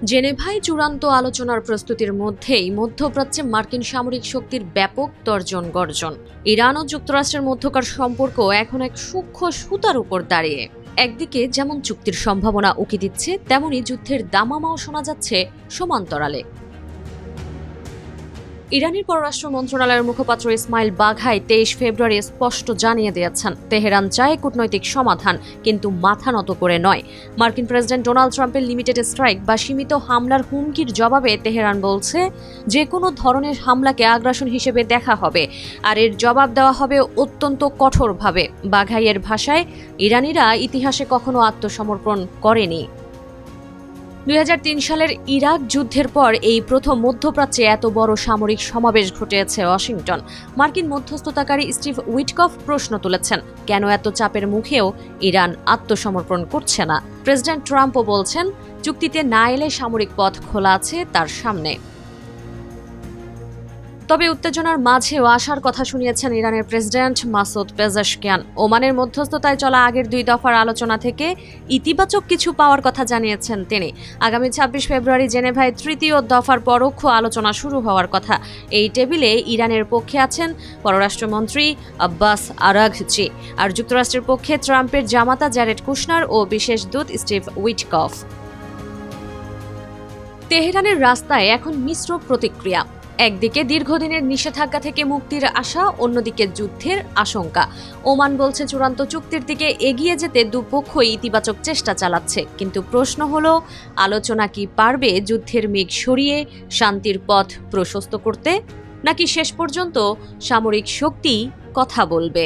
জেনেভায় চূড়ান্ত আলোচনার প্রস্তুতির মধ্যেই মধ্যপ্রাচ্যে মার্কিন সামরিক শক্তির ব্যাপক তর্জন গর্জন। ইরান ও যুক্তরাষ্ট্রের মধ্যকার সম্পর্ক এখন এক সূক্ষ্ম সুতার উপর দাঁড়িয়ে। একদিকে যেমন চুক্তির সম্ভাবনা উকি দিচ্ছে, তেমনি যুদ্ধের দামামাও শোনা যাচ্ছে সমান্তরালে। ইরানের পররাষ্ট্র মন্ত্রণালয়ের মুখপাত্র ইসমাইল বাঘাই 23 ফেব্রুয়ারি স্পষ্ট জানিয়ে দিয়েছেন, তেহরান চায় কূটনৈতিক সমাধান, কিন্তু মাথা নত করে নয়। মার্কিন প্রেসিডেন্ট ডোনাল্ড ট্রাম্পের লিমিটেড স্ট্রাইক বা সীমিত হামলার হুমকির জবাবে তেহরান বলছে, যে কোনো ধরনের হামলাকে আগ্রাসন হিসেবে দেখা হবে, আর এর জবাব দেওয়া হবে অত্যন্ত কঠোরভাবে। বাঘাইয়ের ভাষায়, ইরানিরা ইতিহাসে কখনো আত্মসমর্পণ করেনি। 2003 সালের ইরাক যুদ্ধের পর এই প্রথম মধ্যপ্রাচ্যে এত বড় সামরিক সমাবেশ ঘটিয়েছে ওয়াশিংটন। মার্কিন মধ্যস্থতাকারী স্টিভ উইটকফ প্রশ্ন তুলেছেন, কেন এত চাপের মুখেও ইরান আত্মসমর্পণ করছে না। প্রেসিডেন্ট ট্রাম্পও বলছেন, চুক্তিতে না এলে সামরিক পথ খোলা আছে তার সামনে। তবে উত্তেজনার মাঝেও আশার কথা শুনিয়েছেন ইরানের প্রেসিডেন্ট মাসুদ পেজেশকিয়ান। ওমানের মধ্যস্থতায় চলা আগের 2 দফার আলোচনা থেকে ইতিবাচক কিছু পাওয়ার কথা জানিয়েছেন তিনি। আগামী 26 ফেব্রুয়ারি জেনেভায় 3য় দফার পরোক্ষ আলোচনা শুরু হওয়ার কথা। এই টেবিলে ইরানের পক্ষে আছেন পররাষ্ট্রমন্ত্রী আব্বাস আরাঘচি, আর যুক্তরাষ্ট্রের পক্ষে ট্রাম্পের জামাতা জ্যারেড কুশনার ও বিশেষ দূত স্টিভ উইটকফ। তেহরানের রাস্তায় এখন মিশ্র প্রতিক্রিয়া। একদিকে দীর্ঘদিনের নিষেধাজ্ঞা থেকে মুক্তির আশা, অন্যদিকে যুদ্ধের আশঙ্কা। ওমান বলছে চূড়ান্ত চুক্তির দিকে এগিয়ে যেতে দুপক্ষই ইতিবাচক চেষ্টা চালাচ্ছে, কিন্তু প্রশ্ন হলো, আলোচনা কি পারবে যুদ্ধের মেঘ সরিয়ে শান্তির পথ প্রশস্ত করতে, নাকি শেষ পর্যন্ত সামরিক শক্তি কথা বলবে?